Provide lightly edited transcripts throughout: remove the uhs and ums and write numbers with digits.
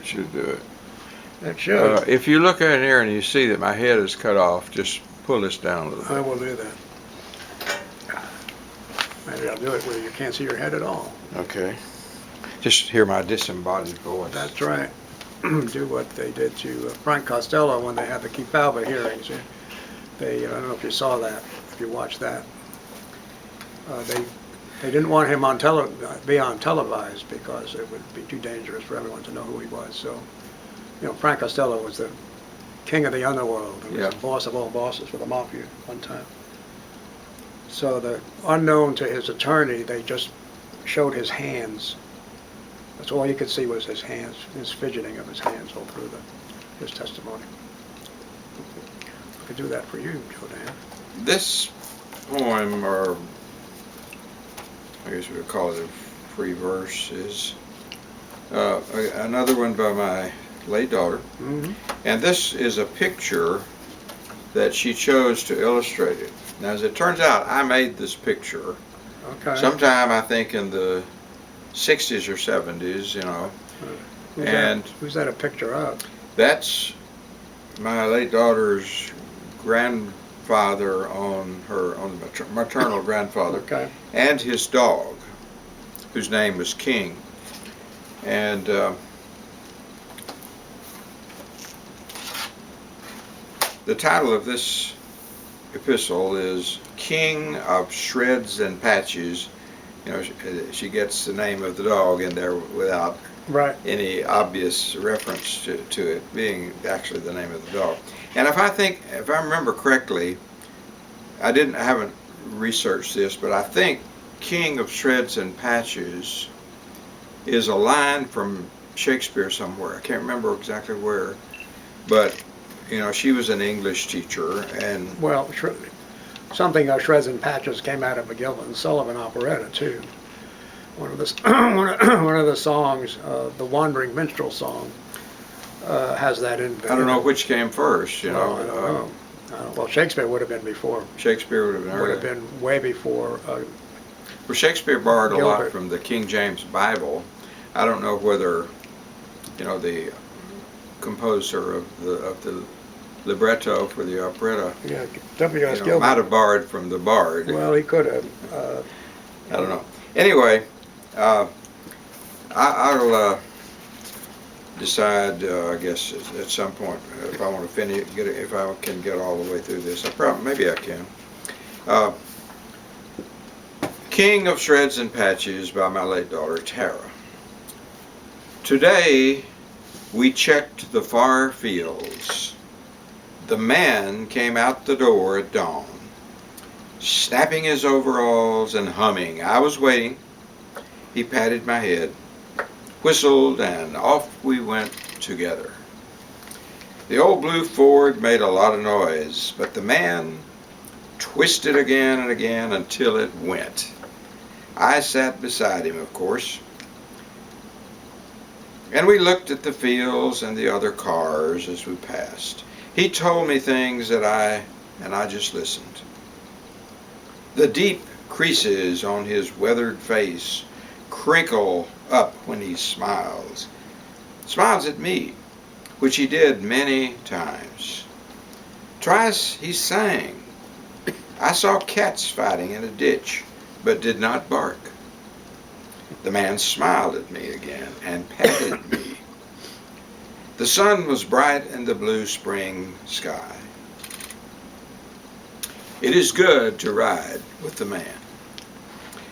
should do it. It should. If you look in here and you see that my head is cut off, just pull this down a little bit. I will do that. Maybe I'll do it where you can't see your head at all. Okay. Just hear my disembodied voice. That's right. Do what they did to Frank Costello when they had the Kefauver hearings. I don't know if you saw that, if you watched that. They didn't want him on be on televised because it would be too dangerous for everyone to know who he was. So, Frank Costello was the king of the underworld. He was the boss of all bosses for the mafia at one time. So unknown to his attorney, they just showed his hands. That's all you could see was his hands, his fidgeting of his hands all through his testimony. I could do that for you, Jodan. This poem, or I guess we would call it a free verse, is another one by my late daughter. Mm-hmm. And this is a picture that she chose to illustrate it. Now, as it turns out, I made this picture sometime, I think, in the 60s or 70s, Who's that a picture of? That's my late daughter's grandfather on the maternal grandfather, and his dog, whose name was King. And the title of this epistle is King of Shreds and Patches. She gets the name of the dog in there without any obvious reference to it being actually the name of the dog. And if I remember correctly, I haven't researched this, but I think King of Shreds and Patches is a line from Shakespeare somewhere. I can't remember exactly where, but she was an English teacher, and something of Shreds and Patches came out of a Gilbert and Sullivan operetta too. One of the songs, the Wandering Minstrel song, has that in there. I don't know which came first. I don't know. Well, Shakespeare would have been before. Shakespeare would have been early. Would have been way before. Well, Shakespeare borrowed a lot from the King James Bible. I don't know whether the composer of the libretto for the operetta W.S. Gilbert might have borrowed from the bard. Well, he could have. I don't know. Anyway, I'll decide, I guess, at some point if I want to finish, if I can get all the way through this. Maybe I can. King of Shreds and Patches by my late daughter Tara. Today we checked the far fields. The man came out the door at dawn, snapping his overalls and humming. I was waiting. He patted my head, whistled, and off we went together. The old blue Ford made a lot of noise, but the man twisted again and again until it went. I sat beside him, of course, and we looked at the fields and the other cars as we passed. He told me things and I just listened. The deep creases on his weathered face crinkle up when he smiles. Smiles at me, which he did many times. Twice he sang. I saw cats fighting in a ditch, but did not bark. The man smiled at me again and patted me. The sun was bright in the blue spring sky. It is good to ride with the man.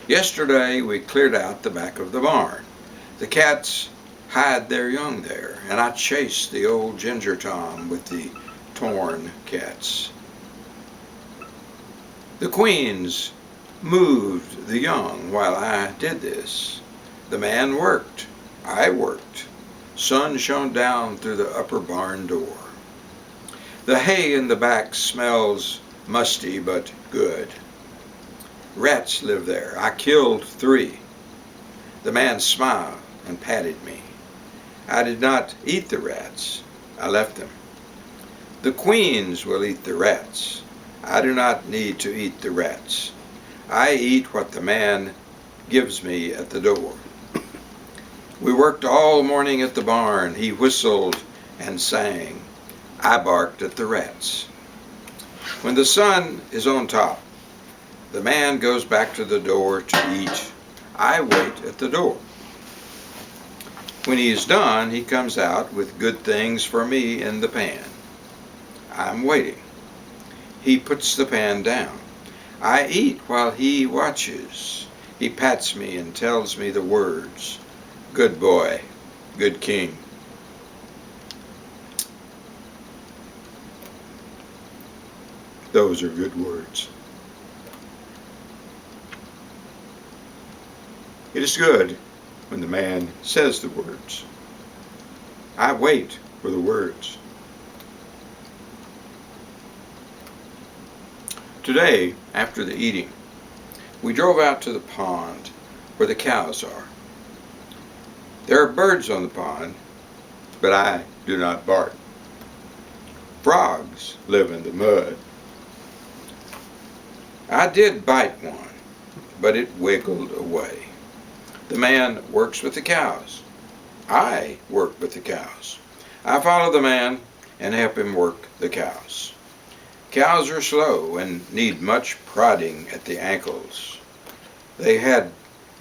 Yesterday we cleared out the back of the barn. The cats hide their young there, and I chased the old Ginger Tom with the torn cats. The queens moved the young while I did this. The man worked. I worked. Sun shone down through the upper barn door. The hay in the back smells musty but good. Rats live there. I killed 3. The man smiled and patted me. I did not eat the rats. I left them. The queens will eat the rats. I do not need to eat the rats. I eat what the man gives me at the door. We worked all morning at the barn. He whistled and sang. I barked at the rats. When the sun is on top, the man goes back to the door to eat. I wait at the door. When he is done, he comes out with good things for me in the pan. I'm waiting. He puts the pan down. I eat while he watches. He pats me and tells me the words. Good boy, good king. Those are good words. It is good when the man says the words. I wait for the words. Today, after the eating, we drove out to the pond where the cows are. There are birds on the pond, but I do not bark. Frogs live in the mud. I did bite one, but it wiggled away. The man works with the cows. I work with the cows. I follow the man and help him work the cows. Cows are slow and need much prodding at the ankles. They had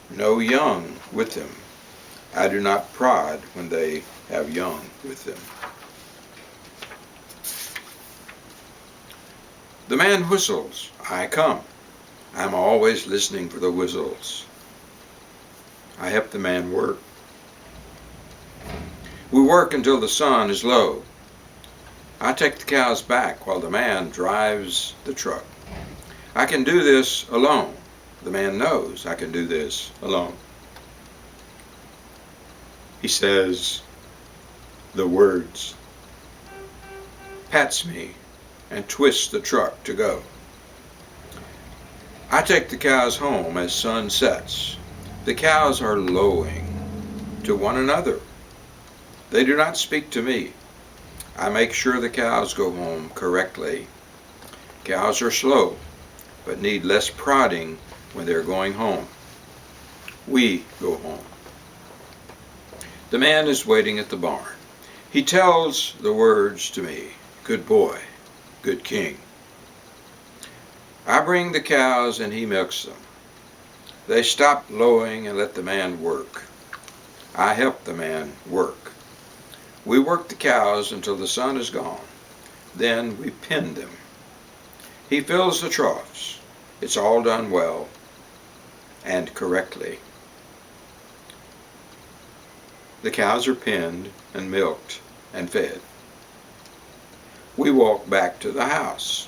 no young with them. I do not prod when they have young with them. The man whistles. I come. I'm always listening for the whistles. I help the man work. We work until the sun is low. I take the cows back while the man drives the truck. I can do this alone. The man knows I can do this alone. He says the words, pats me, and twists the truck to go. I take the cows home as sun sets. The cows are lowing to one another. They do not speak to me. I make sure the cows go home correctly. Cows are slow, but need less prodding when they're going home. We go home. The man is waiting at the barn. He tells the words to me, good boy, good king. I bring the cows and he milks them. They stop lowing and let the man work. I help the man work. We work the cows until the sun is gone. Then we pen them. He fills the troughs. It's all done well and correctly. The cows are penned and milked and fed. We walk back to the house.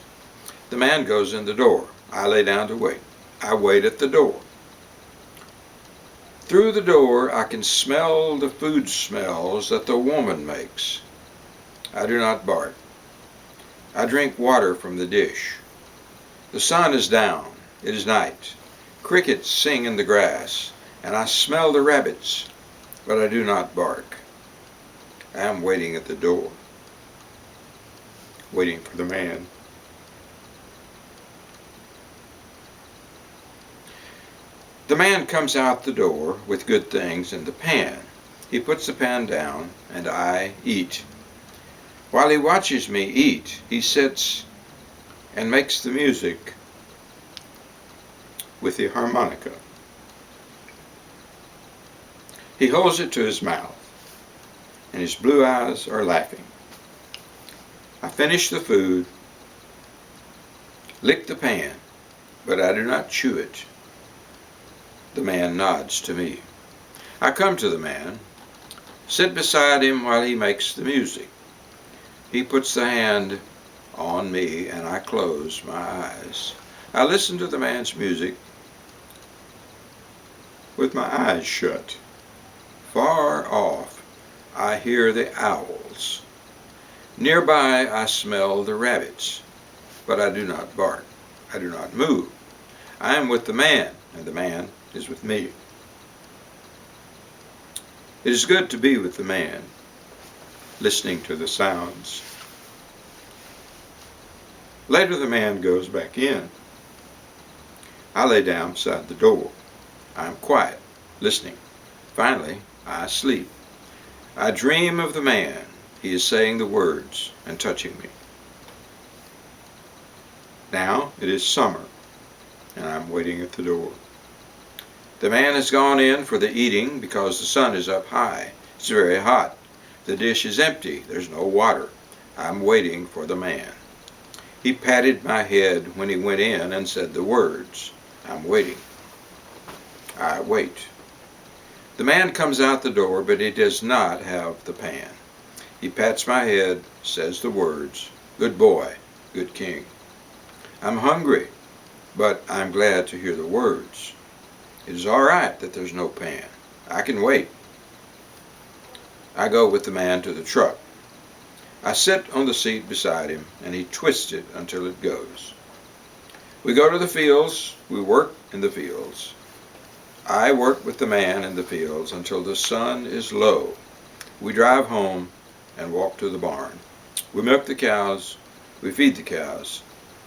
The man goes in the door. I lay down to wait. I wait at the door. Through the door I can smell the food smells that the woman makes. I do not bark. I drink water from the dish. The sun is down. It is night. Crickets sing in the grass, and I smell the rabbits, but I do not bark. I am waiting at the door, waiting for the man. The man comes out the door with good things in the pan. He puts the pan down, and I eat. While he watches me eat, he sits and makes the music with the harmonica. He holds it to his mouth, and his blue eyes are laughing. I finish the food, lick the pan, but I do not chew it. The man nods to me. I come to the man, sit beside him while he makes the music. He puts the hand on me and I close my eyes. I listen to the man's music with my eyes shut. Far off, I hear the owls. Nearby, I smell the rabbits, but I do not bark. I do not move. I am with the man, and the man is with me. It is good to be with the man, listening to the sounds. Later the man goes back in. I lay down beside the door. I am quiet, listening. Finally, I sleep. I dream of the man. He is saying the words and touching me. Now it is summer, and I'm waiting at the door. The man has gone in for the eating because the sun is up high. It's very hot. The dish is empty. There's no water. I'm waiting for the man. He patted my head when he went in and said the words. I'm waiting. I wait. The man comes out the door, but he does not have the pan. He pats my head, says the words, good boy, good king. I'm hungry, but I'm glad to hear the words. It is all right that there's no pan. I can wait. I go with the man to the truck. I sit on the seat beside him, and he twists it until it goes. We go to the fields. We work in the fields. I work with the man in the fields until the sun is low. We drive home and walk to the barn. We milk the cows. We feed the cows.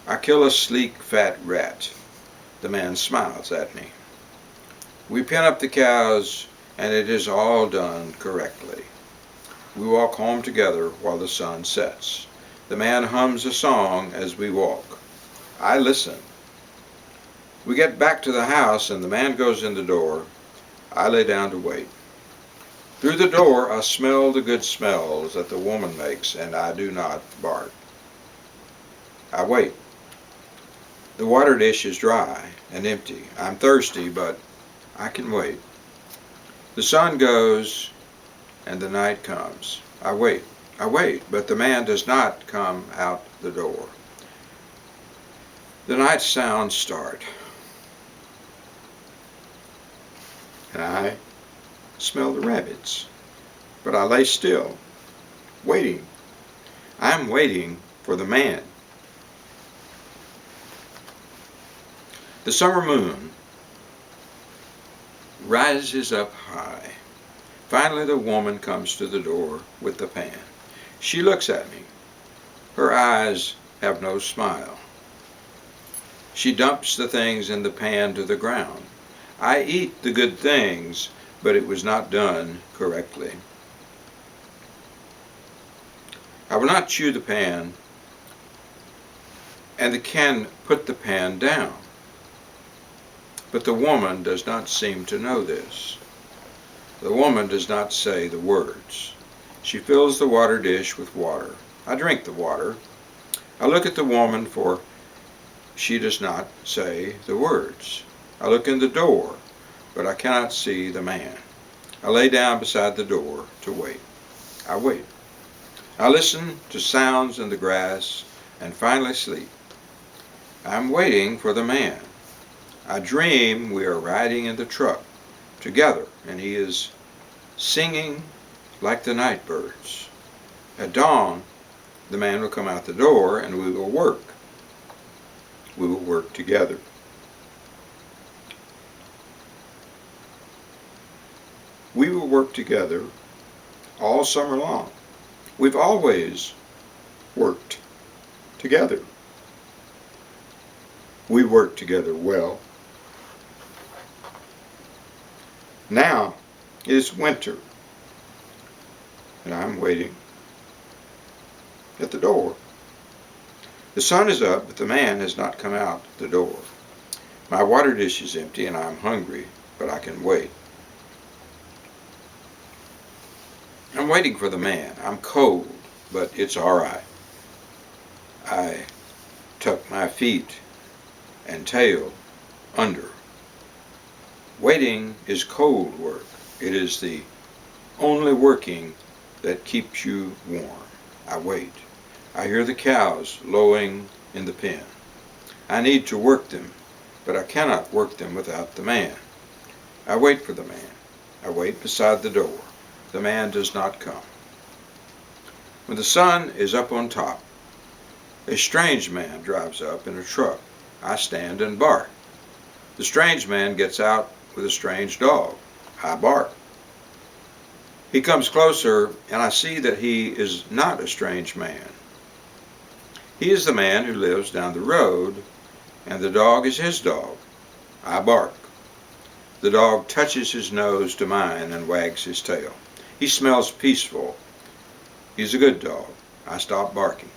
I kill a sleek, fat rat. The man smiles at me. We pen up the cows, and it is all done correctly. We walk home together while the sun sets. The man hums a song as we walk. I listen. We get back to the house, and the man goes in the door. I lay down to wait. Through the door, I smell the good smells that the woman makes, and I do not bark. I wait. The water dish is dry and empty. I'm thirsty, but I can wait. The sun goes, and the night comes. I wait, but the man does not come out the door. The night sounds start, and I smell the rabbits, but I lay still, waiting. I'm waiting for the man. The summer moon rises up high. Finally, the woman comes to the door with the pan. She looks at me. Her eyes have no smile. She dumps the things in the pan to the ground. I eat the good things, but it was not done correctly. I will not chew the pan, and the can put the pan down. But the woman does not seem to know this. The woman does not say the words. She fills the water dish with water. I drink the water. I look at the woman, for she does not say the words. I look in the door, but I cannot see the man. I lay down beside the door to wait. I wait. I listen to sounds in the grass and finally sleep. I'm waiting for the man. I dream we are riding in the truck together, and he is singing like the night birds. At dawn, the man will come out the door, and we will work. We will work together. We will work together all summer long. We've always worked together. We work together well. Now it is winter, and I'm waiting at the door. The sun is up, but the man has not come out the door. My water dish is empty, and I'm hungry, but I can wait. I'm waiting for the man. I'm cold, but it's all right. I tuck my feet and tail under. Waiting is cold work. It is the only working that keeps you warm. I wait. I hear the cows lowing in the pen. I need to work them, but I cannot work them without the man. I wait for the man. I wait beside the door. The man does not come. When the sun is up on top, a strange man drives up in a truck. I stand and bark. The strange man gets out with a strange dog. I bark. He comes closer, and I see that he is not a strange man. He is the man who lives down the road, and the dog is his dog. I bark. The dog touches his nose to mine and wags his tail. He smells peaceful. He's a good dog. I stop barking.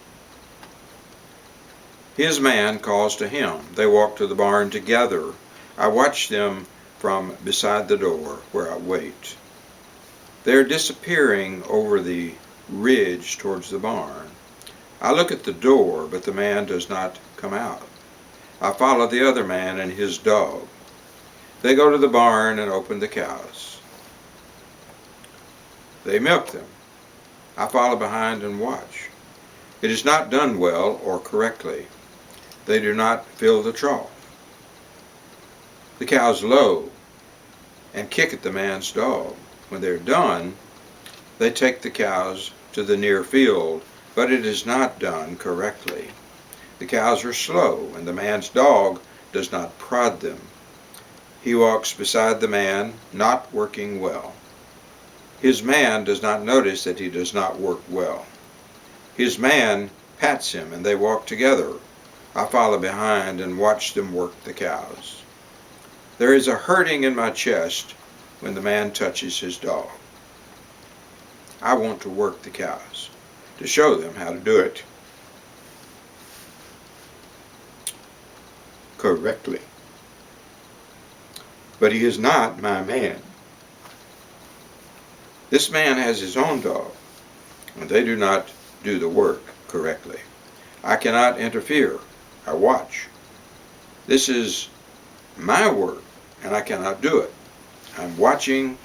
His man calls to him. They walk to the barn together. I watch them from beside the door where I wait. They're disappearing over the ridge towards the barn. I look at the door, but the man does not come out. I follow the other man and his dog. They go to the barn and open the cows. They milk them. I follow behind and watch. It is not done well or correctly. They do not fill the trough. The cows low and kick at the man's dog. When they're done, they take the cows to the near field, but it is not done correctly. The cows are slow, and the man's dog does not prod them. He walks beside the man, not working well. His man does not notice that he does not work well. His man pats him, and they walk together. I follow behind and watch them work the cows. There is a hurting in my chest when the man touches his dog. I want to work the cows, to show them how to do it correctly. But he is not my man. This man has his own dog, and they do not do the work correctly. I cannot interfere. I watch. This is my work, and I cannot do it. I'm watching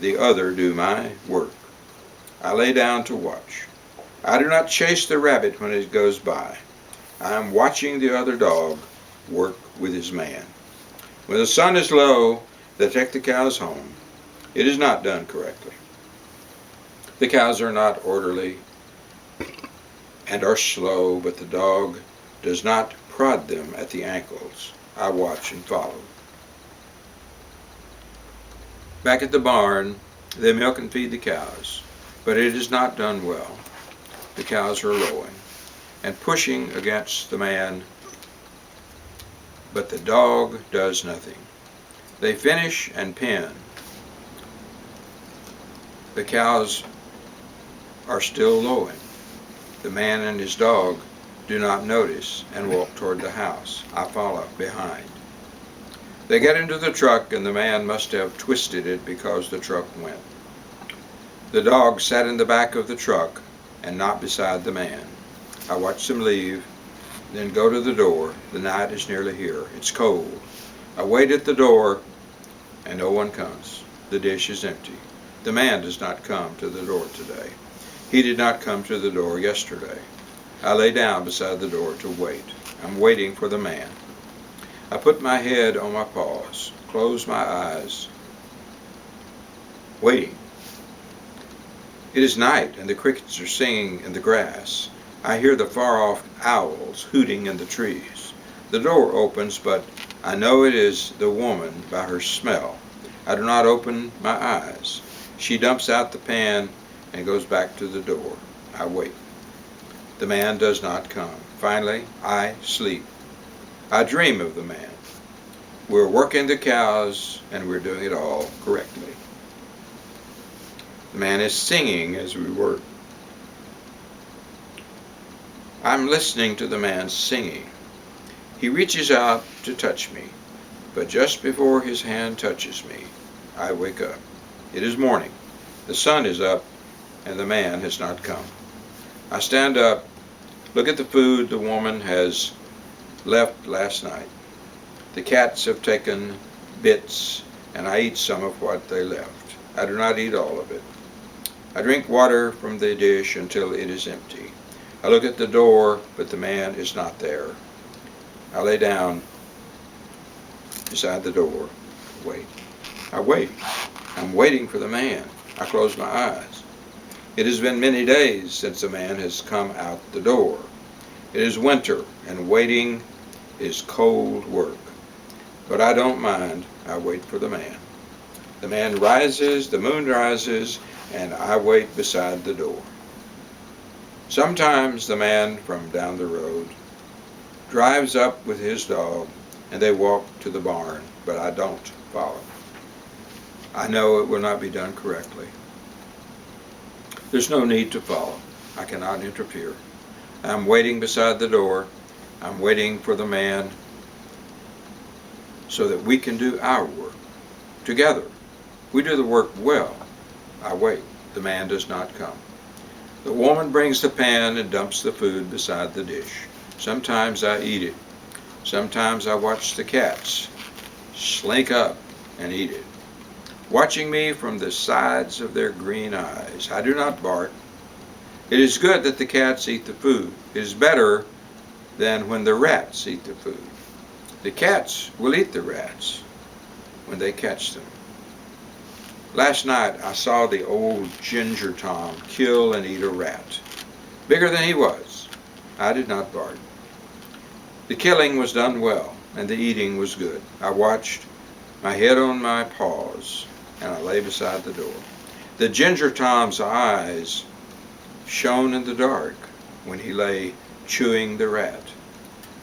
the other do my work. I lay down to watch. I do not chase the rabbit when it goes by. I am watching the other dog work with his man. When the sun is low, they take the cows home. It is not done correctly. The cows are not orderly and are slow, but the dog does not prod them at the ankles. I watch and follow. Back at the barn, they milk and feed the cows, but it is not done well. The cows are lowing and pushing against the man, but the dog does nothing. They finish and pen. The cows are still lowing. The man and his dog do not notice and walk toward the house. I follow behind. They get into the truck, and the man must have twisted it because the truck went. The dog sat in the back of the truck and not beside the man. I watch them leave, then go to the door. The night is nearly here. It's cold. I wait at the door, and no one comes. The dish is empty. The man does not come to the door today. He did not come to the door yesterday. I lay down beside the door to wait. I'm waiting for the man. I put my head on my paws, close my eyes, waiting. It is night, and the crickets are singing in the grass. I hear the far-off owls hooting in the trees. The door opens, but I know it is the woman by her smell. I do not open my eyes. She dumps out the pan and goes back to the door. I wait. The man does not come. Finally, I sleep. I dream of the man. We're working the cows, and we're doing it all correctly. The man is singing as we work. I'm listening to the man singing. He reaches out to touch me, but just before his hand touches me, I wake up. It is morning. The sun is up, and the man has not come. I stand up, look at the food the woman has left last night. The cats have taken bits, and I eat some of what they left. I do not eat all of it. I drink water from the dish until it is empty. I look at the door, but the man is not there. I lay down beside the door. Wait. I wait. I'm waiting for the man. I close my eyes. It has been many days since the man has come out the door. It is winter, and waiting is cold work. But I don't mind. I wait for the man. The man rises, the moon rises, and I wait beside the door. Sometimes the man from down the road drives up with his dog, and they walk to the barn, but I don't follow. I know it will not be done correctly. There's no need to follow. I cannot interfere. I'm waiting beside the door. I'm waiting for the man so that we can do our work together. We do the work well. I wait. The man does not come. The woman brings the pan and dumps the food beside the dish. Sometimes I eat it. Sometimes I watch the cats slink up and eat it, watching me from the sides of their green eyes. I do not bark. It is good that the cats eat the food. It is better than when the rats eat the food. The cats will eat the rats when they catch them. Last night I saw the old Ginger Tom kill and eat a rat, bigger than he was. I did not bark. The killing was done well, and the eating was good. I watched, my head on my paws, and I lay beside the door. The Ginger Tom's eyes shone in the dark when he lay chewing the rat.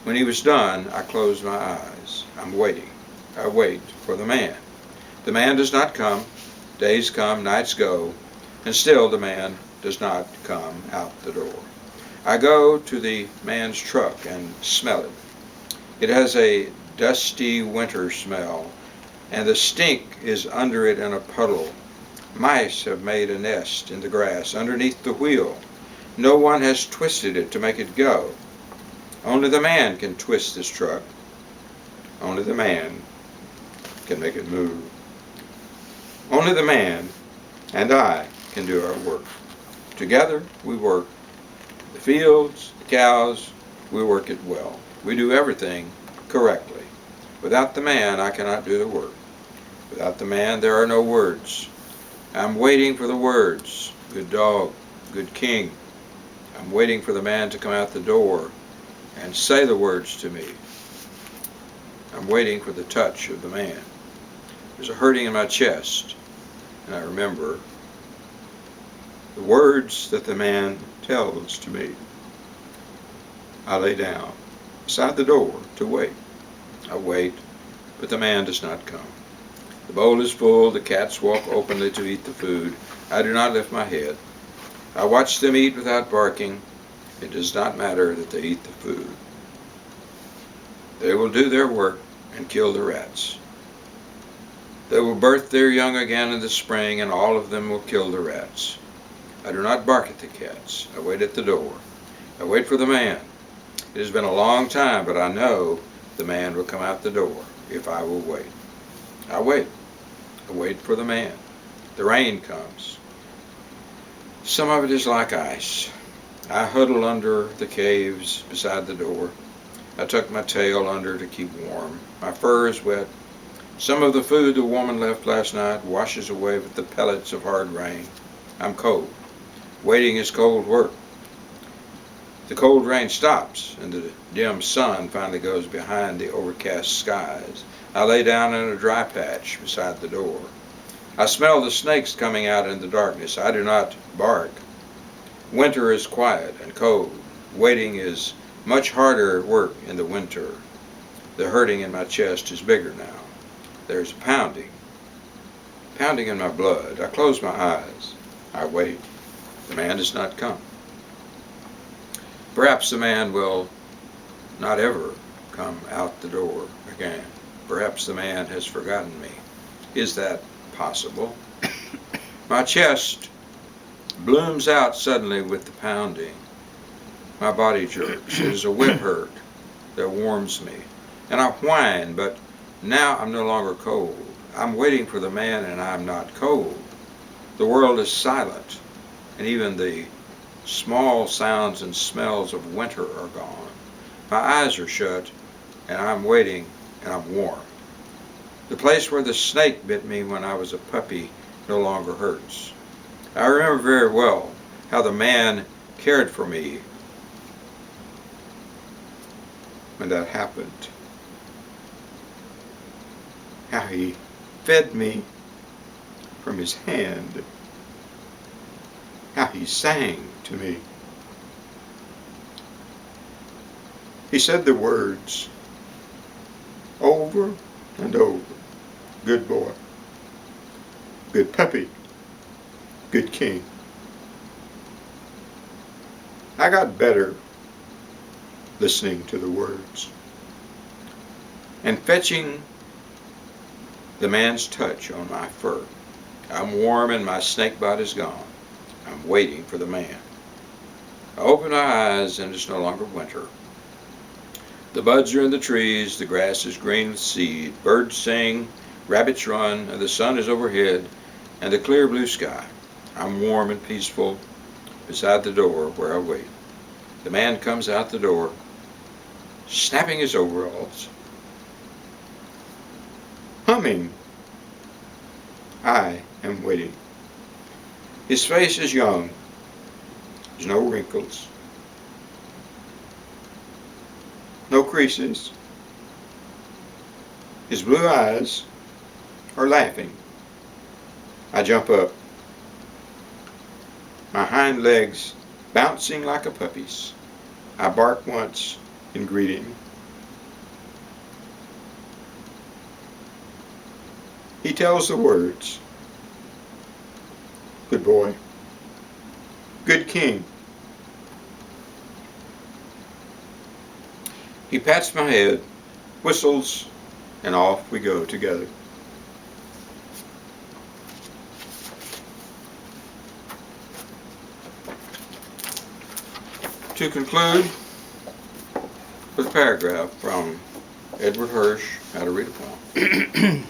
When he was done, I closed my eyes. I'm waiting. I wait for the man. The man does not come. Days come, nights go, and still the man does not come out the door. I go to the man's truck and smell it. It has a dusty winter smell, and the stink is under it in a puddle. Mice have made a nest in the grass underneath the wheel. No one has twisted it to make it go. Only the man can twist this truck. Only the man can make it move. Only the man and I can do our work. Together we work. The fields, the cows, we work it well. We do everything correctly. Without the man, I cannot do the work. Without the man, there are no words. I'm waiting for the words. Good dog, good king. I'm waiting for the man to come out the door and say the words to me. I'm waiting for the touch of the man. There's a hurting in my chest, and I remember the words that the man tells to me. I lay down beside the door to wait. I wait, but the man does not come. The bowl is full, the cats walk openly to eat the food. I do not lift my head. I watch them eat without barking. It does not matter that they eat the food. They will do their work and kill the rats. They will birth their young again in the spring, and all of them will kill the rats. I do not bark at the cats. I wait at the door. I wait for the man. It has been a long time, but I know the man will come out the door if I will wait. I wait. I wait for the man. The rain comes. Some of it is like ice. I huddle under the caves beside the door. I tuck my tail under to keep warm. My fur is wet. Some of the food the woman left last night washes away with the pellets of hard rain. I'm cold. Waiting is cold work. The cold rain stops, and the dim sun finally goes behind the overcast skies. I lay down in a dry patch beside the door. I smell the snakes coming out in the darkness. I do not bark. Winter is quiet and cold. Waiting is much harder work in the winter. The hurting in my chest is bigger now. There's a pounding in my blood. I close my eyes. I wait. The man does not come. Perhaps the man will not ever come out the door again. Perhaps the man has forgotten me. Is that possible? My chest blooms out suddenly with the pounding. My body jerks. It is a whip hurt that warms me. And I whine, but now I'm no longer cold. I'm waiting for the man, and I'm not cold. The world is silent, and even the small sounds and smells of winter are gone. My eyes are shut, and I'm waiting, and I'm warm. The place where the snake bit me when I was a puppy no longer hurts. I remember very well how the man cared for me when that happened. How he fed me from his hand. How he sang to me. He said the words over and over. Good boy. good puppy, good king. I got better listening to the words and fetching the man's touch on my fur. I'm warm and my snake bite is gone. I'm waiting for the man. I open my eyes and it's no longer winter. The buds are in the trees, the grass is green with seed, birds sing, rabbits run, and the sun is overhead, and the clear blue sky. I'm warm and peaceful beside the door where I wait. The man comes out the door, snapping his overalls, humming. I am waiting. His face is young. There's no wrinkles, no creases. His blue eyes are laughing. I jump up, my hind legs bouncing like a puppy's. I bark once in greeting. He tells the words, good boy, good king. He pats my head, whistles, and off we go together. To conclude with a paragraph from Edward Hirsch, How to Read a Poem.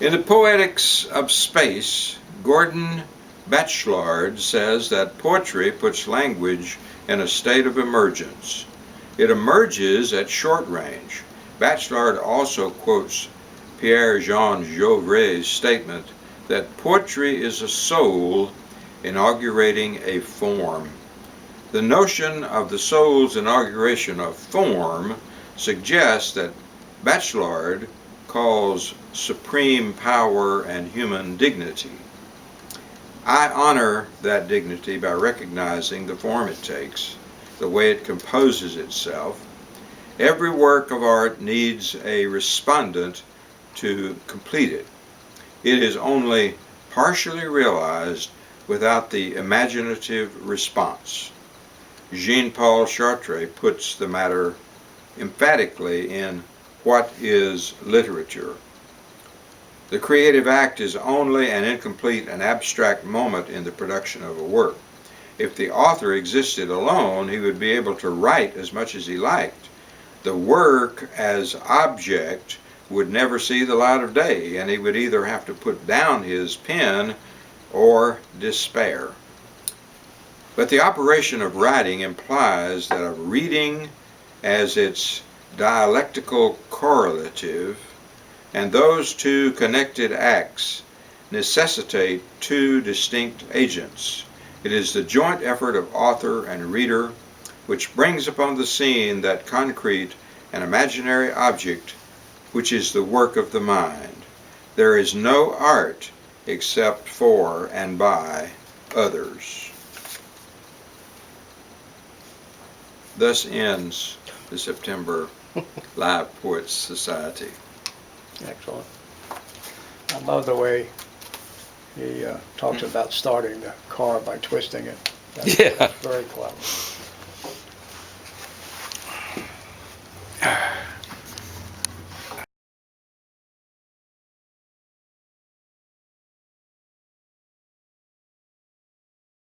In the Poetics of Space, Gordon Bachelard says that poetry puts language in a state of emergence. It emerges at short range. Bachelard also quotes Pierre-Jean Jouret's statement that poetry is a soul inaugurating a form. The notion of the soul's inauguration of form suggests that Bachelard calls supreme power and human dignity. I honor that dignity by recognizing the form it takes, the way it composes itself. Every work of art needs a respondent to complete it. It is only partially realized without the imaginative response. Jean-Paul Sartre puts the matter emphatically in What is Literature? The creative act is only an incomplete and abstract moment in the production of a work. If the author existed alone, he would be able to write as much as he liked. The work as object would never see the light of day, and he would either have to put down his pen or despair. But the operation of writing implies that of reading as its dialectical correlative, and those two connected acts necessitate two distinct agents. It is the joint effort of author and reader which brings upon the scene that concrete and imaginary object which is the work of the mind. There is no art except for and by others. Thus ends the September Live Poets Society. Excellent. I love the way he talks about starting the car by twisting it. That's very clever.